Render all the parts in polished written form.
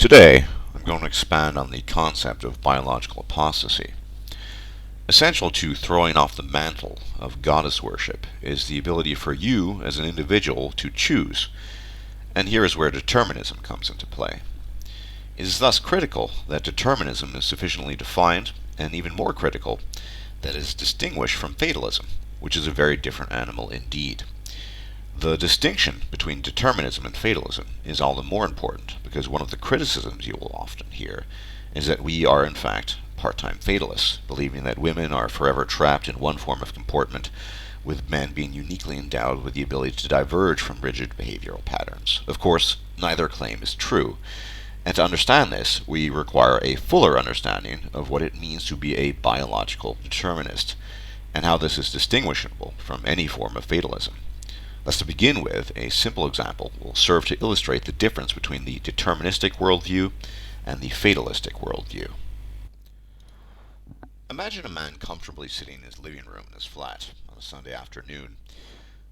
Today, I'm going to expand on the concept of biological apostasy. Essential to throwing off the mantle of goddess worship is the ability for you as an individual to choose, and here is where determinism comes into play. It is thus critical that determinism is sufficiently defined, and even more critical, that it is distinguished from fatalism, which is a very different animal indeed. The distinction between determinism and fatalism is all the more important because one of the criticisms you will often hear is that we are in fact part-time fatalists, believing that women are forever trapped in one form of comportment, with men being uniquely endowed with the ability to diverge from rigid behavioral patterns. Of course, neither claim is true, and to understand this, we require a fuller understanding of what it means to be a biological determinist, and how this is distinguishable from any form of fatalism. Thus, to begin with, a simple example will serve to illustrate the difference between the deterministic worldview and the fatalistic worldview. Imagine a man comfortably sitting in his living room in his flat on a Sunday afternoon.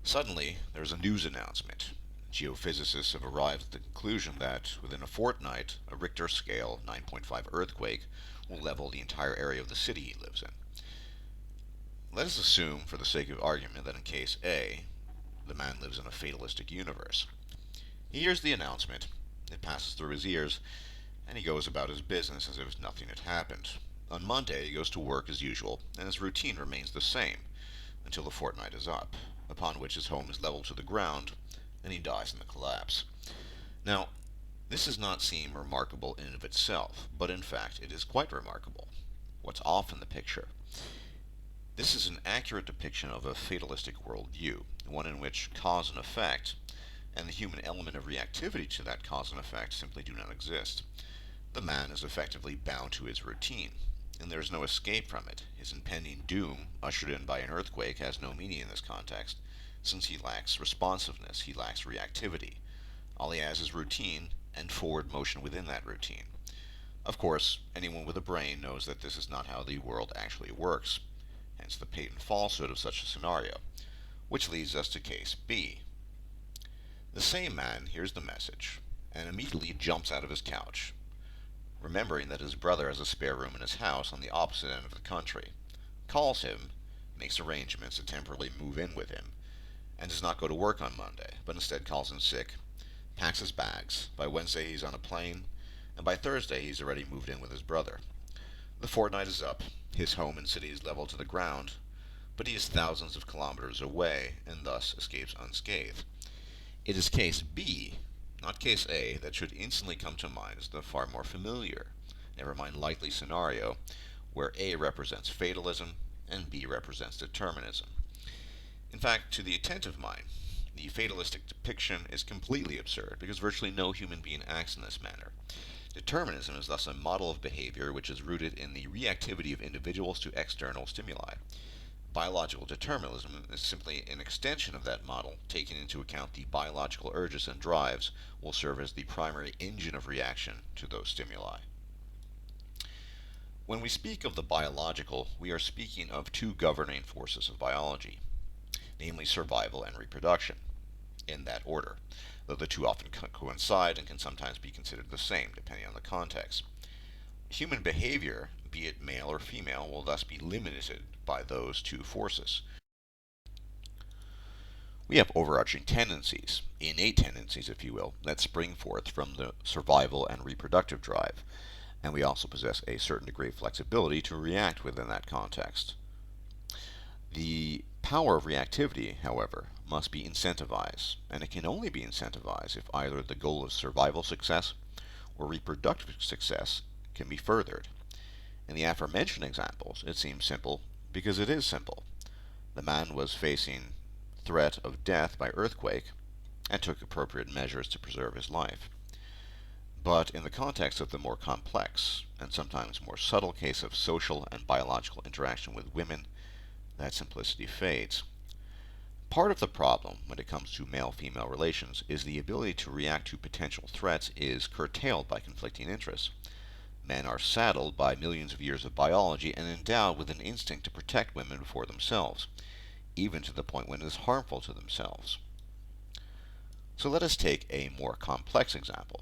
Suddenly, there is a news announcement. Geophysicists have arrived at the conclusion that within a fortnight, a Richter scale 9.5 earthquake will level the entire area of the city he lives in. Let us assume, for the sake of argument, that in case A, the man lives in a fatalistic universe. He hears the announcement, it passes through his ears, and he goes about his business as if nothing had happened. On Monday, he goes to work as usual, and his routine remains the same until the fortnight is up, upon which his home is leveled to the ground, and he dies in the collapse. Now, this does not seem remarkable in and of itself, but in fact it is quite remarkable. What's off in the picture? This is an accurate depiction of a fatalistic worldview, one in which cause and effect, and the human element of reactivity to that cause and effect, simply do not exist. The man is effectively bound to his routine, and there is no escape from it. His impending doom, ushered in by an earthquake, has no meaning in this context, since he lacks responsiveness, he lacks reactivity. All he has is routine and forward motion within that routine. Of course, anyone with a brain knows that this is not how the world actually works, hence the patent falsehood of such a scenario, which leads us to case B. The same man hears the message and immediately jumps out of his couch, remembering that his brother has a spare room in his house on the opposite end of the country, calls him, makes arrangements to temporarily move in with him, and does not go to work on Monday, but instead calls in sick, packs his bags. By Wednesday he's on a plane, and by Thursday he's already moved in with his brother. The fortnight is up, his home and city is leveled to the ground, but he is thousands of kilometers away, and thus escapes unscathed. It is case B, not case A, that should instantly come to mind as the far more familiar, never mind likely scenario, where A represents fatalism and B represents determinism. In fact, to the attentive mind, the fatalistic depiction is completely absurd because virtually no human being acts in this manner. Determinism is thus a model of behavior which is rooted in the reactivity of individuals to external stimuli. Biological determinism is simply an extension of that model, taking into account the biological urges and drives will serve as the primary engine of reaction to those stimuli. When we speak of the biological, we are speaking of two governing forces of biology, namely survival and reproduction, in that order, though the two often coincide and can sometimes be considered the same, depending on the context. Human behavior, be it male or female, will thus be limited by those two forces. We have overarching tendencies, innate tendencies if you will, that spring forth from the survival and reproductive drive, and we also possess a certain degree of flexibility to react within that context. The power of reactivity, however, must be incentivized, and it can only be incentivized if either the goal of survival success or reproductive success can be furthered. In the aforementioned examples, it seems simple because it is simple. The man was facing threat of death by earthquake and took appropriate measures to preserve his life. But in the context of the more complex and sometimes more subtle case of social and biological interaction with women, that simplicity fades. Part of the problem when it comes to male-female relations is the ability to react to potential threats is curtailed by conflicting interests. Men are saddled by millions of years of biology and endowed with an instinct to protect women before themselves, even to the point when it is harmful to themselves. So let us take a more complex example.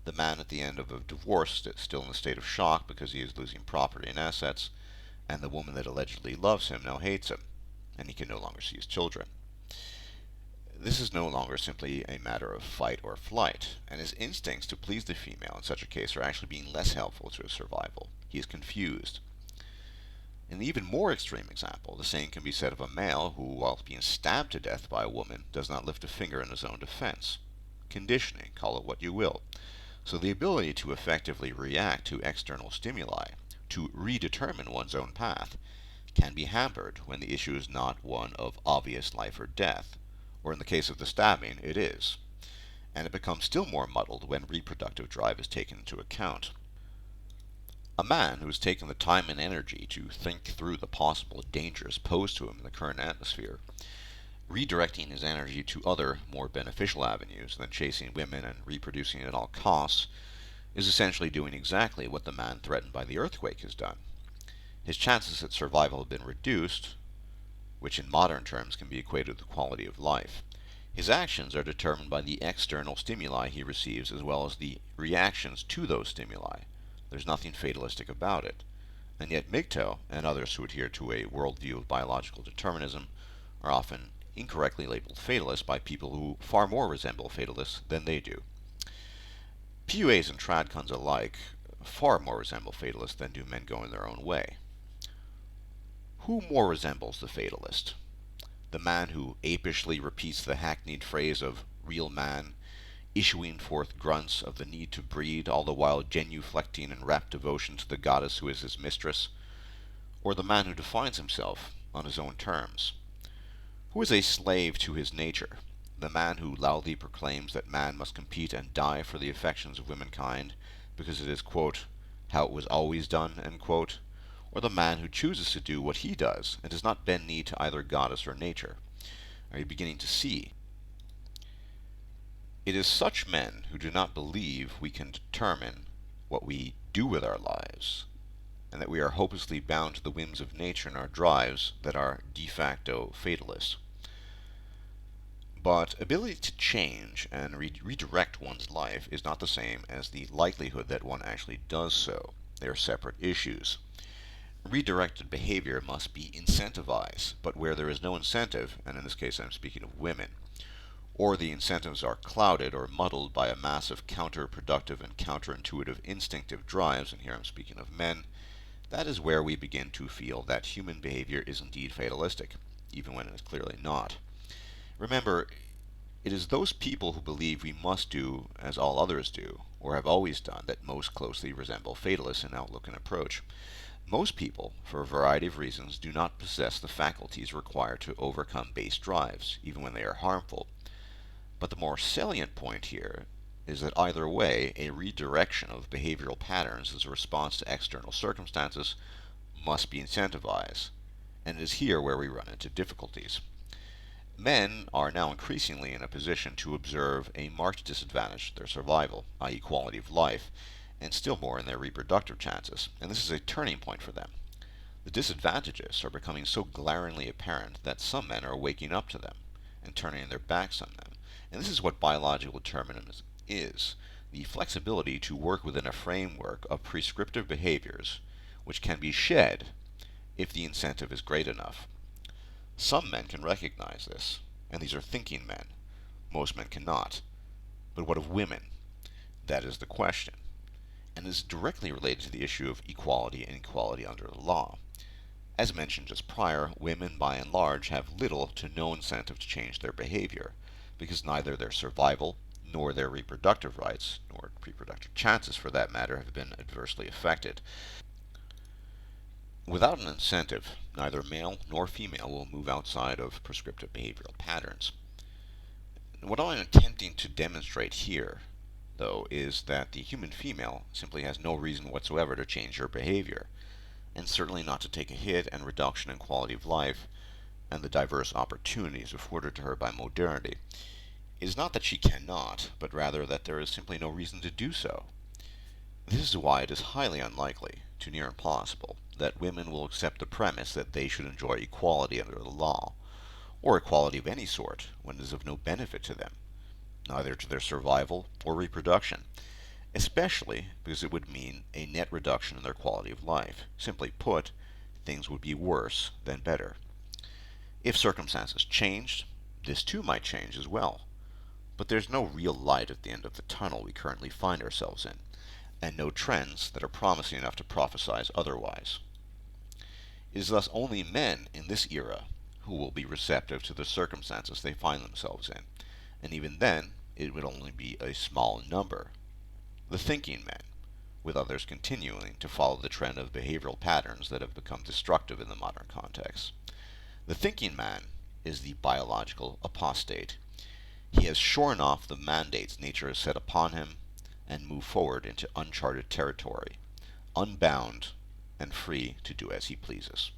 The man at the end of a divorce is still in a state of shock because he is losing property and assets, and the woman that allegedly loves him now hates him, and he can no longer see his children. This is no longer simply a matter of fight or flight, and his instincts to please the female in such a case are actually being less helpful to his survival. He is confused. In an even more extreme example, the same can be said of a male who, while being stabbed to death by a woman, does not lift a finger in his own defense. Conditioning, call it what you will. So the ability to effectively react to external stimuli, to redetermine one's own path, can be hampered when the issue is not one of obvious life or death, or in the case of the stabbing, it is. And it becomes still more muddled when reproductive drive is taken into account. A man who has taken the time and energy to think through the possible dangers posed to him in the current atmosphere, redirecting his energy to other, more beneficial avenues than chasing women and reproducing at all costs, is essentially doing exactly what the man threatened by the earthquake has done. His chances at survival have been reduced, which in modern terms can be equated with quality of life. His actions are determined by the external stimuli he receives as well as the reactions to those stimuli. There's nothing fatalistic about it. And yet MGTOW and others who adhere to a worldview of biological determinism are often incorrectly labeled fatalists by people who far more resemble fatalists than they do. PUAs and tradcons alike far more resemble fatalists than do men going their own way. Who more resembles the fatalist? The man who apishly repeats the hackneyed phrase of real man, issuing forth grunts of the need to breed, all the while genuflecting in rapt devotion to the goddess who is his mistress? Or the man who defines himself on his own terms? Who is a slave to his nature? The man who loudly proclaims that man must compete and die for the affections of womankind because it is, quote, how it was always done, end quote? Or the man who chooses to do what he does and does not bend knee to either goddess or nature? Are you beginning to see? It is such men who do not believe we can determine what we do with our lives, and that we are hopelessly bound to the whims of nature and our drives, that are de facto fatalists. But ability to change and redirect one's life is not the same as the likelihood that one actually does so. They are separate issues. Redirected behavior must be incentivized, but where there is no incentive, and in this case I'm speaking of women, or the incentives are clouded or muddled by a mass of counterproductive and counterintuitive instinctive drives, and here I'm speaking of men, that is where we begin to feel that human behavior is indeed fatalistic, even when it is clearly not. Remember, it is those people who believe we must do as all others do, or have always done, that most closely resemble fatalists in outlook and approach. Most people, for a variety of reasons, do not possess the faculties required to overcome base drives, even when they are harmful. But the more salient point here is that either way, a redirection of behavioral patterns as a response to external circumstances must be incentivized, and it is here where we run into difficulties. Men are now increasingly in a position to observe a marked disadvantage to their survival, i.e. quality of life, and still more in their reproductive chances, and this is a turning point for them. The disadvantages are becoming so glaringly apparent that some men are waking up to them and turning their backs on them, and this is what biological determinism is, the flexibility to work within a framework of prescriptive behaviors which can be shed if the incentive is great enough. Some men can recognize this, and these are thinking men. Most men cannot. But what of women? That is the question, and is directly related to the issue of equality and equality under the law. As mentioned just prior, women by and large have little to no incentive to change their behavior, because neither their survival nor their reproductive rights, nor reproductive chances for that matter, have been adversely affected. Without an incentive, neither male nor female will move outside of prescriptive behavioral patterns. What I'm attempting to demonstrate here, though, is that the human female simply has no reason whatsoever to change her behavior, and certainly not to take a hit and reduction in quality of life and the diverse opportunities afforded to her by modernity. It is not that she cannot, but rather that there is simply no reason to do so. This is why it is highly unlikely, to near impossible, that women will accept the premise that they should enjoy equality under the law, or equality of any sort, when it is of no benefit to them, neither to their survival or reproduction. especially because it would mean a net reduction in their quality of life. Simply put, things would be worse than better. If circumstances changed, this too might change as well. But there's no real light at the end of the tunnel we currently find ourselves in, and no trends that are promising enough to prophesize otherwise. It is thus only men in this era who will be receptive to the circumstances they find themselves in, and even then it would only be a small number. The thinking men, with others continuing to follow the trend of behavioral patterns that have become destructive in the modern context. The thinking man is the biological apostate. He has shorn off the mandates nature has set upon him and moved forward into uncharted territory, unbound and free to do as he pleases.